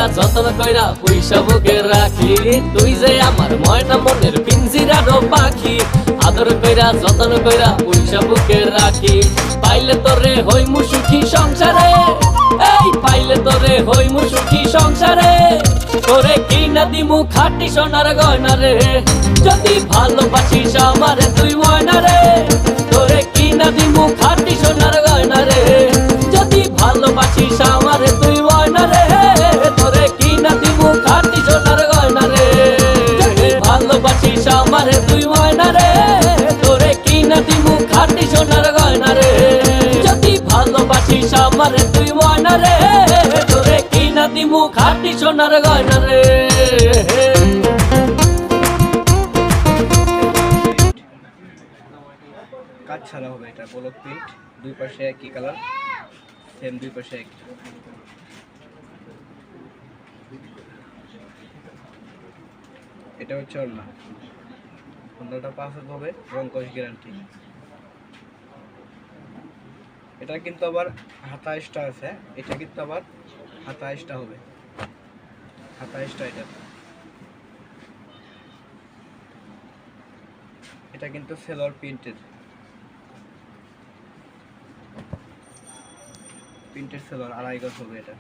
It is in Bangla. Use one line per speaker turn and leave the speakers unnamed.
কইরা যতন কইরা পয়সা বুকে রাখি, তুই যে আমার ময়না মনের পিঞ্জিরারও পাখি। আদর কইরা যতন কইরা পয়সা বুকে রাখি, পাইলে তোরে হইমু সুখী সংসারে, এই পাইলে তোরে হইমু সুখী সংসারে। তোরে কিনা দিমু খাঁটি সোনার গয়না রে, যদি ভালোবাসিস আমারে তুই ময়না রে। তোরে কিনা দিমু খাঁটি সোনার গয়না রে, যদি ভালোবাসিস আমারে তুই ময়না রে। তোরে কিনা দিমু খাঁটি সোনার গয়না রে, যদি ভালোবাসিস আমারে তুই ময়না রে। তোরে কিনা দিমু খাঁটি সোনার গয়না রে, যদি ভালোবাসিস আমারে তুই ময়না রে। তোরে কিনা দিমু খাঁটি সোনার গয়না রে।
কাজ ছাড়া হবে এটা ব্লক প্রিন্ট, দুই পাশে একই কালার, সেম দুই পাশে এক। এটা হচ্ছে ওড়না, ওড়নাটা 5 হবে, রং কস গ্যারান্টি। এটা কিন্তু আবার হাতা এক্সট্রা আছে, এটা কিন্তু আবার হাতা এক্সট্রা হবে, হাতা এক্সট্রা এটা। এটা কিন্তু সেলর প্রিন্টের সেলর, 2.5 গজ হবে এটা।